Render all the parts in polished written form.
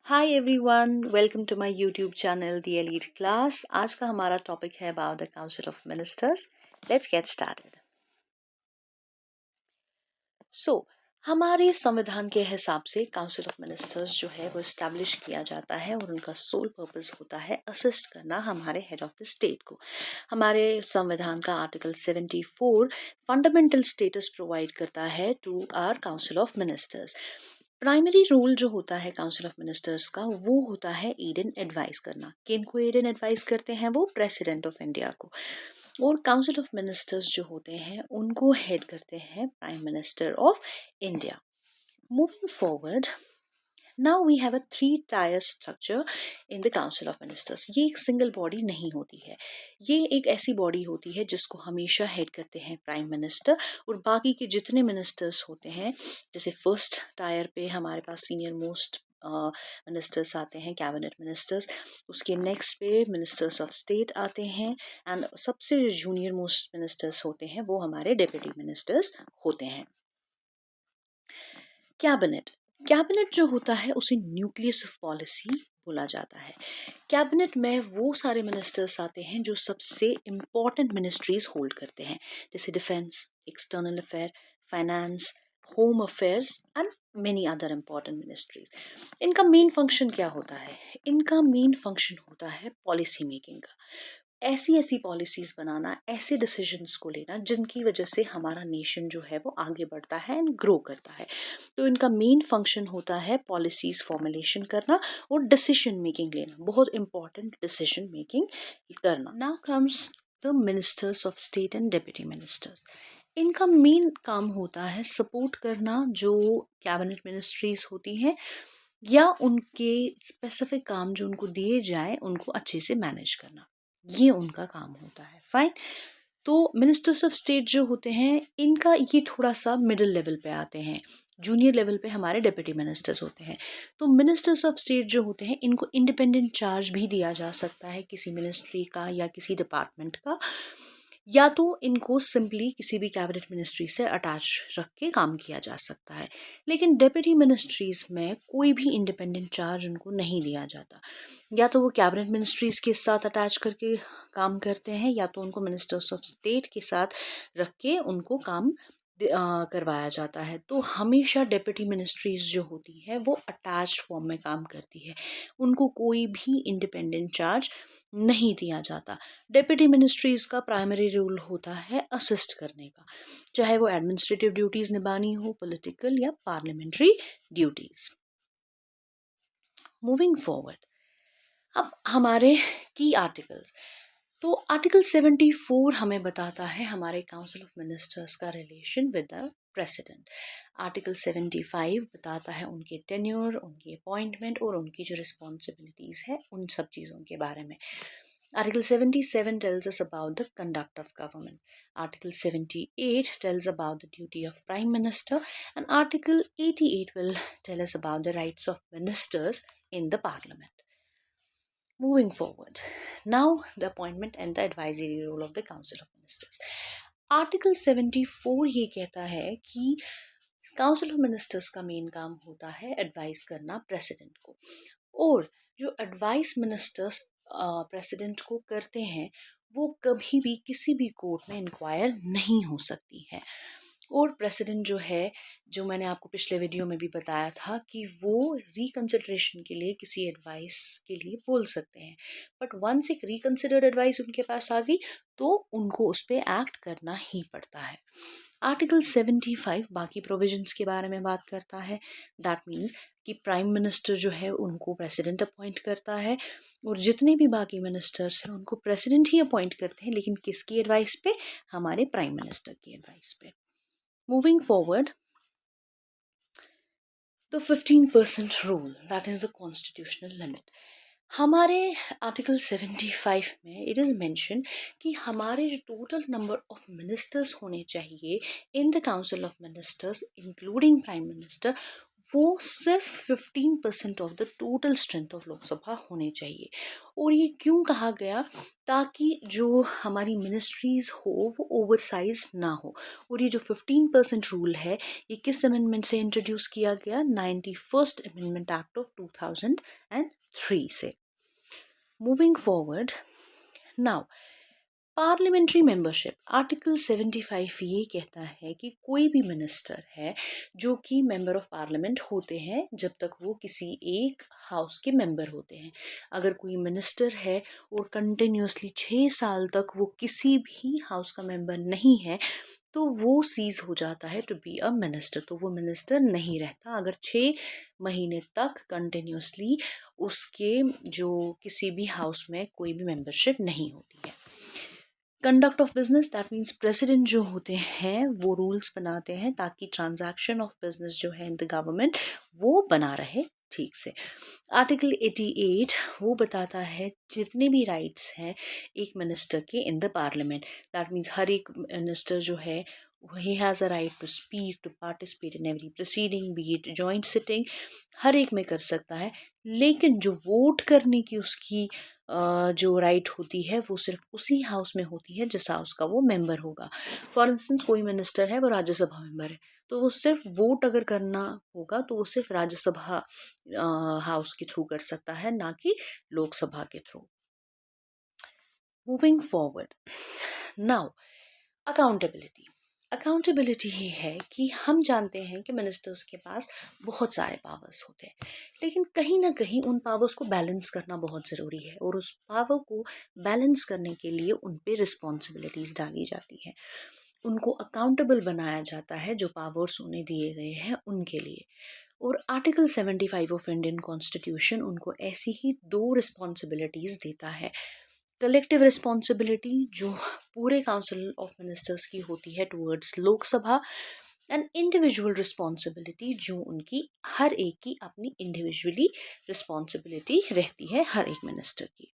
Hi everyone, welcome to my YouTube channel the elite class. आज का हमारा topic है about the council of ministers. Let's get started. So हमारे संविधान के हिसाब से काउंसिल ऑफ मिनिस्टर्स जो है वो इस्टेब्लिश किया जाता है और उनका सोल पर्पस होता है असिस्ट करना हमारे हेड ऑफ द स्टेट को। हमारे संविधान का आर्टिकल 74 फंडामेंटल स्टेटस प्रोवाइड करता है to our council of ministers. Primary role जो होता है काउंसिल ऑफ मिनिस्टर्स का वो होता है एड एंड एडवाइस करना। किनको एड एंड एडवाइस करते हैं? वो प्रेसिडेंट ऑफ इंडिया को। और काउंसिल ऑफ मिनिस्टर्स जो होते हैं उनको हेड करते हैं prime minister of India. Moving forward, now we have a 3 tier structure in the council of ministers. ये एक सिंगल बॉडी नहीं होती है, ये एक ऐसी बॉडी होती है जिसको हमेशा हेड करते हैं प्राइम मिनिस्टर और बाकी के जितने मिनिस्टर्स होते हैं, जैसे फर्स्ट टायर पे हमारे पास सीनियर मोस्ट मिनिस्टर्स आते हैं, कैबिनेट मिनिस्टर्स। उसके नेक्स्ट पे मिनिस्टर्स ऑफ स्टेट आते हैं एंड सबसे जो जूनियर मोस्ट मिनिस्टर्स होते हैं वो हमारे डिप्टी मिनिस्टर्स होते हैं। कैबिनेट कैबिनेट जो होता है उसे न्यूक्लियस ऑफ पॉलिसी बोला जाता है। कैबिनेट में वो सारे मिनिस्टर्स आते हैं जो सबसे इम्पोर्टेंट मिनिस्ट्रीज होल्ड करते हैं, जैसे defence, external affair, finance, home affairs and many other important ministries. इनका मेन फंक्शन क्या होता है? इनका मेन फंक्शन होता है पॉलिसी मेकिंग का। ऐसी ऐसी पॉलिसीज बनाना, ऐसे डिसीजंस को लेना जिनकी वजह से हमारा नेशन जो है वो आगे बढ़ता है एंड ग्रो करता है। तो इनका मेन फंक्शन होता है पॉलिसीज फॉर्मुलेशन करना और डिसीजन मेकिंग लेना, बहुत इंपॉर्टेंट डिसीजन मेकिंग करना। Now comes the ministers of state and deputy ministers. इनका मेन काम होता है सपोर्ट करना जो कैबिनेट मिनिस्ट्रीज होती हैं, या उनके स्पेसिफिक काम जो उनको दिए जाए उनको अच्छे से मैनेज करना, ये उनका काम होता है। फाइन। तो मिनिस्टर्स ऑफ स्टेट जो होते हैं इनका ये थोड़ा सा मिडिल लेवल पे आते हैं। जूनियर लेवल पे हमारे डिप्टी मिनिस्टर्स होते हैं। तो मिनिस्टर्स ऑफ स्टेट जो होते हैं इनको इंडिपेंडेंट चार्ज भी दिया जा सकता है किसी मिनिस्ट्री का या किसी डिपार्टमेंट का, या तो इनको सिंपली किसी भी कैबिनेट मिनिस्ट्री से अटैच रख के काम किया जा सकता है। लेकिन डिप्टी मिनिस्ट्रीज में कोई भी इंडिपेंडेंट चार्ज उनको नहीं दिया जाता। या तो वो कैबिनेट मिनिस्ट्रीज के साथ अटैच करके काम करते हैं, या तो उनको मिनिस्टर्स ऑफ स्टेट के साथ रख के उनको काम करवाया जाता है। तो हमेशा डिप्टी मिनिस्ट्रीज जो होती है वो अटैच फॉर्म में काम करती है, उनको कोई भी इंडिपेंडेंट चार्ज नहीं दिया जाता। डिप्टी मिनिस्ट्रीज का प्राइमरी रोल होता है असिस्ट करने का, चाहे वो एडमिनिस्ट्रेटिव ड्यूटीज निभानी हो, पॉलिटिकल या पार्लियामेंट्री ड्यूटीज। मूविंग फॉरवर्ड, अब हमारे की आर्टिकल्स। तो आर्टिकल 74 हमें बताता है हमारे काउंसिल ऑफ मिनिस्टर्स का relation with the president. Article 75 बताता है उनके टेन्योर, उनकी अपॉइंटमेंट और उनकी जो रिस्पॉन्सिबिलिटीज़ है उन सब चीज़ों के बारे में। Article 77 tells us about the conduct of government. Article 78 tells about the duty of Prime Minister, and Article 88 will tell us about the rights of ministers in the Parliament. Moving forward, now the appointment and the advisory role of the Council of Ministers. Article 74 ये कहता है कि council of ministers का main काम होता है advice करना president को, और जो एडवाइस मिनिस्टर्स प्रेसिडेंट को करते हैं वो कभी भी किसी भी कोर्ट में इंक्वायर नहीं हो सकती है। और प्रेसिडेंट जो है, जो मैंने आपको पिछले वीडियो में भी बताया था कि वो रिकंसिडरेशन के लिए किसी एडवाइस के लिए बोल सकते हैं, बट वंस एक रिकंसिडर्ड एडवाइस उनके पास आ गई तो उनको उस पर एक्ट करना ही पड़ता है। आर्टिकल 75 बाकी प्रोविजंस के बारे में बात करता है। दैट मीन्स कि प्राइम मिनिस्टर जो है उनको प्रेसिडेंट अपॉइंट करता है, और जितने भी बाकी मिनिस्टर्स हैं उनको प्रेसिडेंट ही अपॉइंट करते हैं, लेकिन किसकी एडवाइस पे? हमारे प्राइम मिनिस्टर की एडवाइस पे। Moving forward, the 15% rule, that is the constitutional limit. हमारे आर्टिकल 75 में इट इज़ मेंशन कि हमारे जो टोटल नंबर ऑफ मिनिस्टर्स होने चाहिए इन the council of ministers including prime minister, वो सिर्फ 15% of the total strength of Lok Sabha होने चाहिए। और ये क्यों कहा गया? ताकि जो हमारी मिनिस्ट्रीज हो वो ओवरसाइज ना हो। और ये जो 15% रूल है ये किस अमेंडमेंट से इंट्रोड्यूस किया गया? 91st अमेंडमेंट एक्ट ऑफ 2003 से। Moving forward now, parliamentary membership article 75 ये कहता है कि कोई भी मिनिस्टर है जो कि मेंबर ऑफ पार्लियामेंट होते हैं जब तक वो किसी एक हाउस के मेंबर होते हैं। अगर कोई मिनिस्टर है और कंटिन्यूसली 6 साल तक वो किसी भी हाउस का मेंबर नहीं है तो वो सीज हो जाता है टू बी अ मिनिस्टर, तो वो मिनिस्टर नहीं रहता अगर 6 महीने तक कंटिन्यूसली उसके जो किसी भी हाउस में कोई भी मेंबरशिप नहीं होती है। Conduct of business, that means president जो होते हैं वो रूल्स बनाते हैं ताकि ट्रांजैक्शन ऑफ बिजनेस जो है इन द गवर्नमेंट वो बना रहे ठीक से। आर्टिकल 88 वो बताता है जितने भी राइट्स हैं एक मिनिस्टर के in the parliament, that means हर एक मिनिस्टर जो है he has a right to speak, to participate in every proceeding, be it joint sitting, हर एक में कर सकता है। लेकिन जो वोट करने की उसकी जो राइट होती है वो सिर्फ उसी हाउस में होती है जिस हाउस का वो मेंबर होगा। फॉर इंस्टेंस कोई मिनिस्टर है वो राज्यसभा मेंबर है तो वो सिर्फ वोट अगर करना होगा तो वो सिर्फ राज्यसभा हाउस के थ्रू कर सकता है, ना कि लोकसभा के through. Moving forward now, accountability. Accountability ही है कि हम जानते हैं कि मिनिस्टर्स के पास बहुत सारे पावर्स होते हैं, लेकिन कहीं ना कहीं उन पावर्स को बैलेंस करना बहुत ज़रूरी है और उस पावर को बैलेंस करने के लिए उन पे रिस्पॉन्सिबिलिटीज़ डाली जाती है, उनको अकाउंटेबल बनाया जाता है जो पावर्स उन्हें दिए गए हैं उनके लिए। और आर्टिकल 75 ऑफ इंडियन कॉन्स्टिट्यूशन उनको ऐसी ही 2 रिस्पॉन्सिबिलिटीज़ देता है। कलेक्टिव रिस्पॉन्सिबिलिटी जो पूरे काउंसिल ऑफ मिनिस्टर्स की होती है towards Lok Sabha, and individual responsibility जो उनकी हर एक की अपनी इंडिविजुअली रिस्पॉन्सिबिलिटी रहती है हर एक मिनिस्टर की।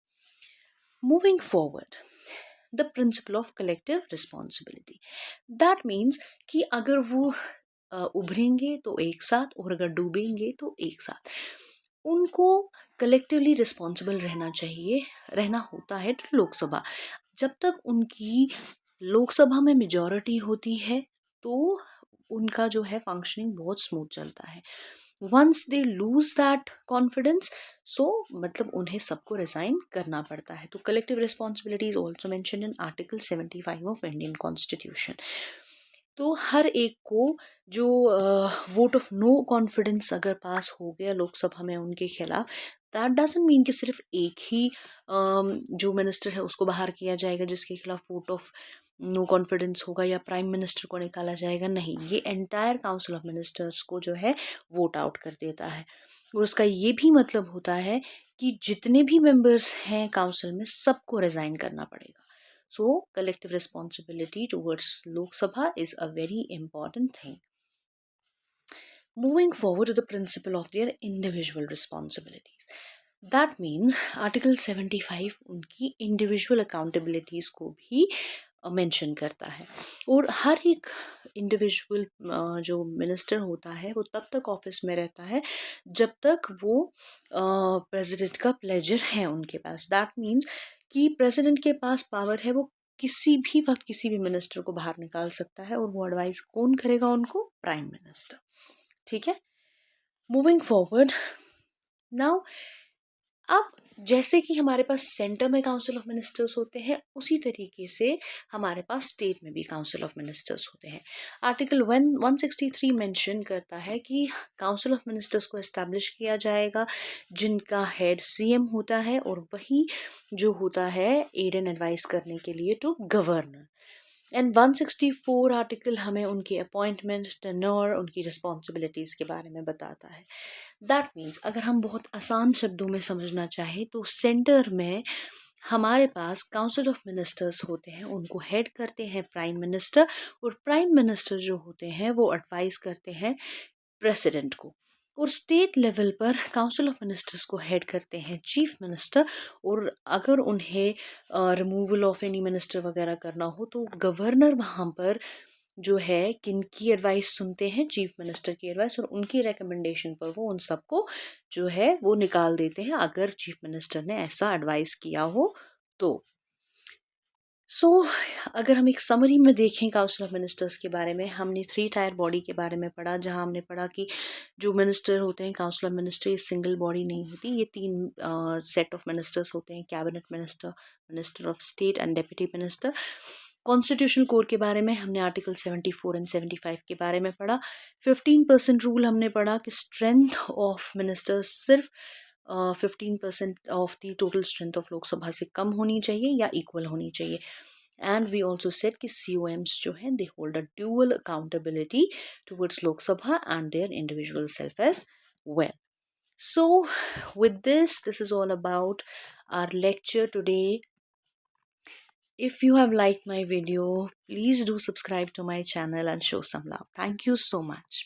Moving forward, the principle of collective responsibility, that means कि अगर वो उभरेंगे तो एक साथ और अगर डूबेंगे तो एक साथ, उनको कलेक्टिवली रिस्पॉन्सिबल रहना चाहिए, रहना होता है तो लोकसभा। जब तक उनकी लोकसभा में मेजॉरिटी होती है तो उनका जो है फंक्शनिंग बहुत स्मूथ चलता है। Once they lose that confidence, so मतलब उन्हें सबको रिजाइन करना पड़ता है। तो collective responsibility is also mention in article 75 of Indian constitution. तो हर एक को जो वोट ऑफ नो कॉन्फिडेंस अगर पास हो गया लोकसभा में उनके खिलाफ, दैट डजंट मीन कि सिर्फ एक ही जो मिनिस्टर है उसको बाहर किया जाएगा जिसके खिलाफ वोट ऑफ नो कॉन्फिडेंस होगा या प्राइम मिनिस्टर को निकाला जाएगा, नहीं, ये एंटायर काउंसिल ऑफ मिनिस्टर्स को जो है वोट आउट कर देता है। और उसका ये भी मतलब होता है कि जितने भी मेंबर्स हैं काउंसिल में सबको रिजाइन करना पड़ेगा। So, collective responsibility towards Lok Sabha is a very important thing. Moving forward to the principle of their individual responsibilities. That means Article 75 उनकी individual accountabilities को भी मेंशन करता है। और हर एक इंडिविजुअल जो मिनिस्टर होता है वो तब तक ऑफिस में रहता है जब तक वो प्रेसिडेंट का प्लेजर है उनके पास। दैट मीन्स कि प्रेसिडेंट के पास पावर है, वो किसी भी वक्त किसी भी मिनिस्टर को बाहर निकाल सकता है और वो एडवाइस कौन करेगा उनको? Prime minister. ठीक है, मूविंग फॉरवर्ड नाउ, अब जैसे कि हमारे पास सेंटर में काउंसिल ऑफ मिनिस्टर्स होते हैं उसी तरीके से हमारे पास स्टेट में भी काउंसिल ऑफ मिनिस्टर्स होते हैं। आर्टिकल 163 मेंशन करता है कि काउंसिल ऑफ मिनिस्टर्स को एस्टैब्लिश किया जाएगा जिनका हेड सीएम होता है और वही जो होता है एड एंड एडवाइस करने के लिए टू गवर्नर। एंड 164 आर्टिकल हमें उनके अपॉइंटमेंट, टेन्योर, उनकी रिस्पॉन्सिबिलिटीज़ के बारे में बताता है। दैट मीन्स अगर हम बहुत आसान शब्दों में समझना चाहें तो सेंटर में हमारे पास काउंसिल ऑफ मिनिस्टर्स होते हैं, उनको हेड करते हैं प्राइम मिनिस्टर, और प्राइम मिनिस्टर जो होते हैं वो एडवाइस करते हैं प्रेसिडेंट को। और स्टेट लेवल पर काउंसिल ऑफ मिनिस्टर्स को हेड करते हैं चीफ मिनिस्टर, और अगर उन्हें रिमूवल ऑफ एनी मिनिस्टर वगैरह करना हो तो गवर्नर वहाँ पर जो है किनकी एडवाइस सुनते हैं, चीफ मिनिस्टर की एडवाइस, और उनकी रिकमेंडेशन पर वो उन सबको जो है वो निकाल देते हैं अगर चीफ मिनिस्टर ने ऐसा एडवाइस किया हो तो। सो अगर हम एक समरी में देखें काउंसिल ऑफ मिनिस्टर्स के बारे में, हमने 3 टायर बॉडी के बारे में पढ़ा, जहां हमने पढ़ा कि जो मिनिस्टर होते हैं काउंसिल ऑफ मिनिस्टर, ये सिंगल बॉडी नहीं होती, ये 3 सेट ऑफ मिनिस्टर्स होते हैं, cabinet minister, minister of state and deputy minister. Constitutional core के बारे में हमने आर्टिकल 74 एंड 75 के बारे में पढ़ा। 15% रूल हमने पढ़ा कि स्ट्रेंथ ऑफ मिनिस्टर्स सिर्फ 15% of the total strength of Lok Sabha से कम होनी चाहिए या इक्वल होनी चाहिए। एंड वी ऑल्सो सेट कि COMs जो हैं they hold a dual accountability towards Lok Sabha and their individual self as well. So with this is all about our lecture today. If you have liked my video, please do subscribe to my channel and show some love. Thank you so much.